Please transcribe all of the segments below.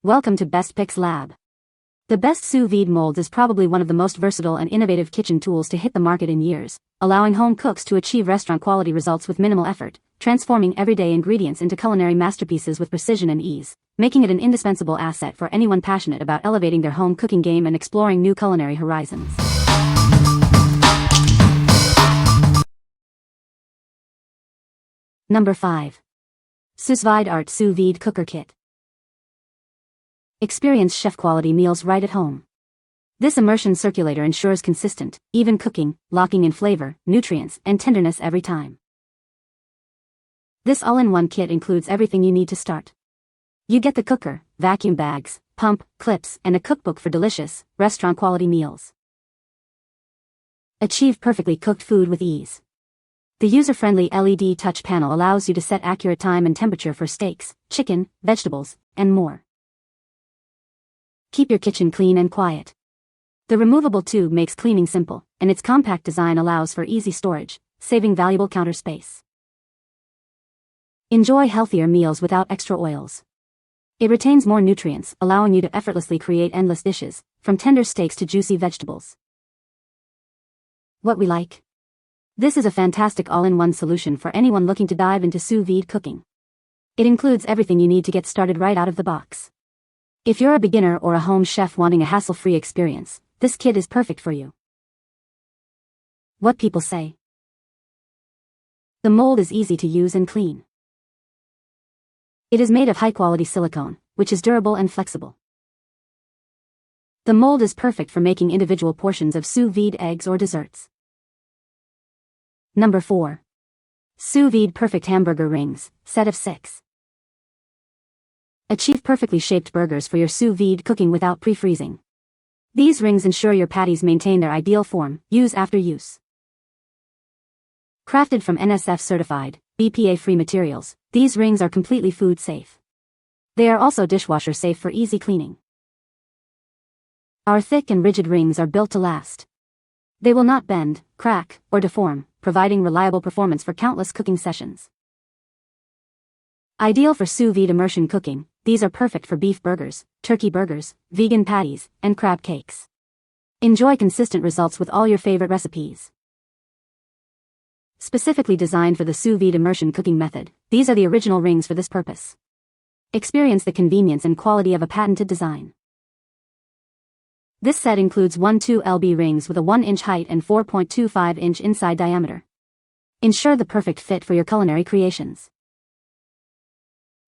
Welcome to Best Picks Lab. The Best Sous Vide Molds is probably one of the most versatile and innovative kitchen tools to hit the market in years, allowing home cooks to achieve restaurant-quality results with minimal effort, transforming everyday ingredients into culinary masterpieces with precision and ease, making it an indispensable asset for anyone passionate about elevating their home cooking game and exploring new culinary horizons. Number 5. SOUSVIDE Art Sous Vide Cooker Kit. Experience chef-quality meals right at home. This immersion circulator ensures consistent, even cooking, locking in flavor, nutrients, and tenderness every time. This all-in-one kit includes everything you need to start. You get the cooker, vacuum bags, pump, clips, and a cookbook for delicious, restaurant-quality meals. Achieve perfectly cooked food with ease. The user-friendly LED touch panel allows you to set accurate time and temperature for steaks, chicken, vegetables, and more. Keep your kitchen clean and quiet. The removable tube makes cleaning simple, and its compact design allows for easy storage, saving valuable counter space. Enjoy healthier meals without extra oils. It retains more nutrients, allowing you to effortlessly create endless dishes, from tender steaks to juicy vegetables. What we like? This is a fantastic all-in-one solution for anyone looking to dive into sous vide cooking. It includes everything you need to get started right out of the box. If you're a beginner or a home chef wanting a hassle-free experience, this kit is perfect for you. What people say. The mold is easy to use and clean. It is made of high-quality silicone, which is durable and flexible. The mold is perfect for making individual portions of sous vide eggs or desserts. Number 4. Sous Vide Perfect Hamburger Rings, set of 6. Achieve perfectly shaped burgers for your sous vide cooking without pre-freezing. These rings ensure your patties maintain their ideal form, use after use. Crafted from NSF-certified, BPA-free materials, these rings are completely food safe. They are also dishwasher safe for easy cleaning. Our thick and rigid rings are built to last. They will not bend, crack, or deform, providing reliable performance for countless cooking sessions. Ideal for sous vide immersion cooking, these are perfect for beef burgers, turkey burgers, vegan patties, and crab cakes. Enjoy consistent results with all your favorite recipes. Specifically designed for the sous vide immersion cooking method, these are the original rings for this purpose. Experience the convenience and quality of a patented design. This set includes 1/2 lb rings with a 1-inch height and 4.25-inch inside diameter. Ensure the perfect fit for your culinary creations.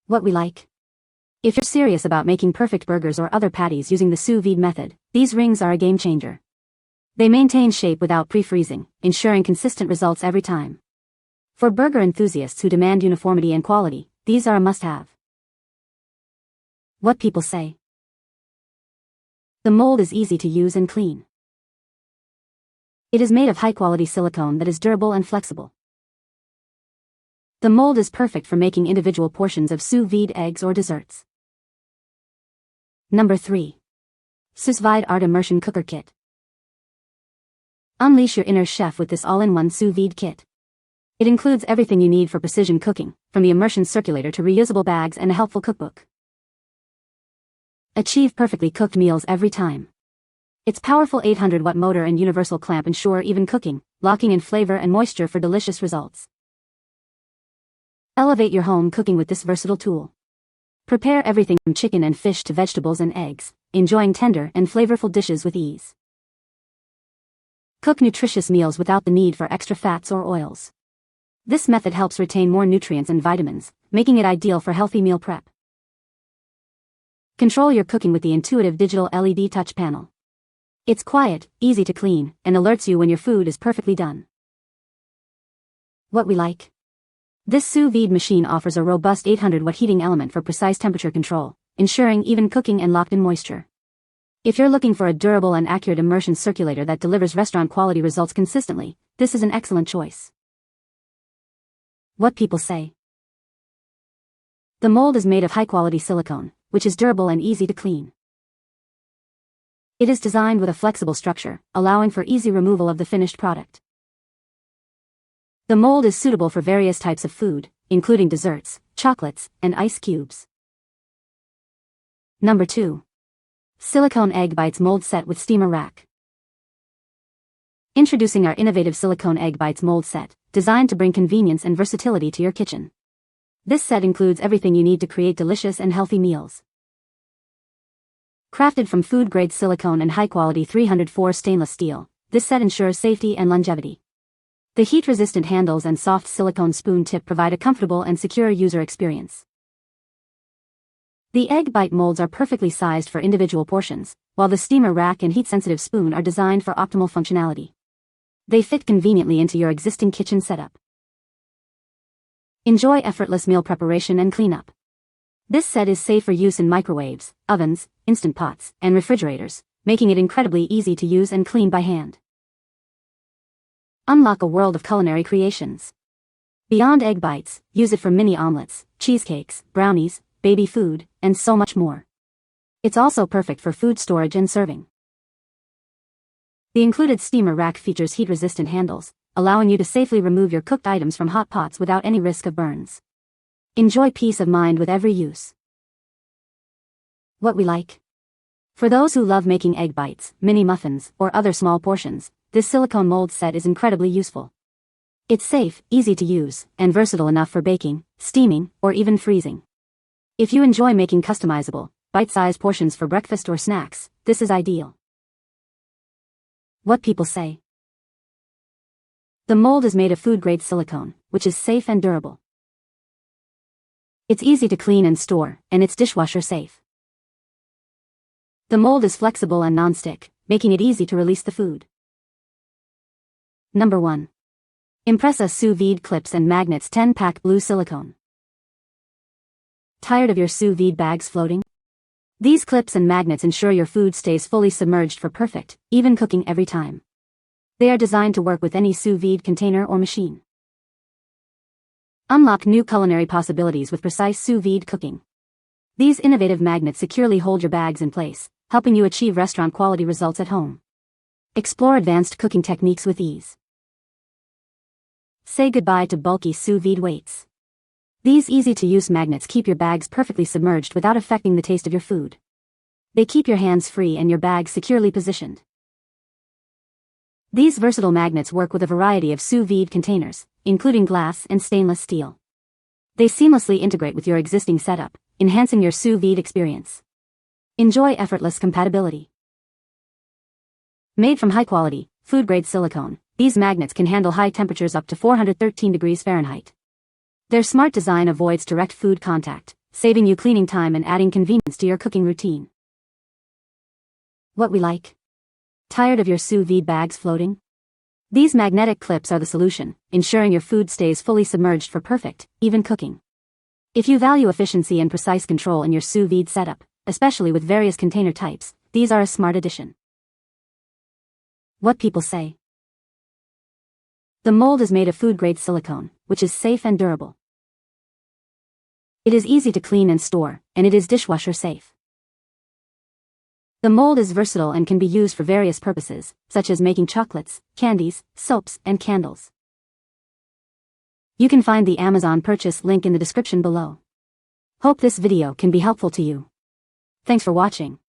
What we like? If you're serious about making perfect burgers or other patties using the sous vide method, these rings are a game changer. They maintain shape without pre-freezing, ensuring consistent results every time. For burger enthusiasts who demand uniformity and quality, these are a must-have. What people say. The mold is easy to use and clean. It is made of high-quality silicone that is durable and flexible. The mold is perfect for making individual portions of sous vide eggs or desserts. Number 3. SOUSVIDE Art Immersion Cooker Kit. Unleash your inner chef with this all-in-one sous vide kit. It includes everything you need for precision cooking, from the immersion circulator to reusable bags and a helpful cookbook. Achieve perfectly cooked meals every time. Its powerful 800-watt motor and universal clamp ensure even cooking, locking in flavor and moisture for delicious results. Elevate your home cooking with this versatile tool. Prepare everything from chicken and fish to vegetables and eggs, enjoying tender and flavorful dishes with ease. Cook nutritious meals without the need for extra fats or oils. This method helps retain more nutrients and vitamins, making it ideal for healthy meal prep. Control your cooking with the intuitive digital LED touch panel. It's quiet, easy to clean, and alerts you when your food is perfectly done. What we like? This sous vide machine offers a robust 800-watt heating element for precise temperature control, ensuring even cooking and locked-in moisture. If you're looking for a durable and accurate immersion circulator that delivers restaurant-quality results consistently, this is an excellent choice. What people say. The mold is made of high-quality silicone, which is durable and easy to clean. It is designed with a flexible structure, allowing for easy removal of the finished product. The mold is suitable for various types of food, including desserts, chocolates, and ice cubes. Number 2. Silicone Egg Bites Mold Set with Steamer Rack. Introducing our innovative Silicone Egg Bites Mold Set, designed to bring convenience and versatility to your kitchen. This set includes everything you need to create delicious and healthy meals. Crafted from food-grade silicone and high-quality 304 stainless steel, this set ensures safety and longevity. The heat-resistant handles and soft silicone spoon tip provide a comfortable and secure user experience. The egg bite molds are perfectly sized for individual portions, while the steamer rack and heat-sensitive spoon are designed for optimal functionality. They fit conveniently into your existing kitchen setup. Enjoy effortless meal preparation and cleanup. This set is safe for use in microwaves, ovens, instant pots, and refrigerators, making it incredibly easy to use and clean by hand. Unlock a world of culinary creations. Beyond egg bites, use it for mini omelets, cheesecakes, brownies, baby food, and so much more. It's also perfect for food storage and serving. The included steamer rack features heat-resistant handles, allowing you to safely remove your cooked items from hot pots without any risk of burns. Enjoy peace of mind with every use. What we like. For those who love making egg bites, mini muffins, or other small portions, this silicone mold set is incredibly useful. It's safe, easy to use, and versatile enough for baking, steaming, or even freezing. If you enjoy making customizable, bite-sized portions for breakfast or snacks, this is ideal. What people say. The mold is made of food-grade silicone, which is safe and durable. It's easy to clean and store, and it's dishwasher safe. The mold is flexible and non-stick, making it easy to release the food. Number 1. IMPRESA Sous Vide Clips and Magnets 10-pack Blue Silicone. Tired of your sous vide bags floating? These clips and magnets ensure your food stays fully submerged for perfect, even cooking every time. They are designed to work with any sous vide container or machine. Unlock new culinary possibilities with precise sous vide cooking. These innovative magnets securely hold your bags in place, helping you achieve restaurant-quality results at home. Explore advanced cooking techniques with ease. Say goodbye to bulky sous vide weights. These easy-to-use magnets keep your bags perfectly submerged without affecting the taste of your food. They keep your hands free and your bags securely positioned. These versatile magnets work with a variety of sous vide containers, including glass and stainless steel. They seamlessly integrate with your existing setup, enhancing your sous vide experience. Enjoy effortless compatibility. Made from high-quality, food-grade silicone, these magnets can handle high temperatures up to 413 degrees Fahrenheit. Their smart design avoids direct food contact, saving you cleaning time and adding convenience to your cooking routine. What we like. Tired of your sous vide bags floating? These magnetic clips are the solution, ensuring your food stays fully submerged for perfect, even cooking. If you value efficiency and precise control in your sous vide setup, especially with various container types, these are a smart addition. What people say. The mold is made of food-grade silicone, which is safe and durable. It is easy to clean and store, and it is dishwasher safe. The mold is versatile and can be used for various purposes, such as making chocolates, candies, soaps, and candles. You can find the Amazon purchase link in the description below. Hope this video can be helpful to you. Thanks for watching.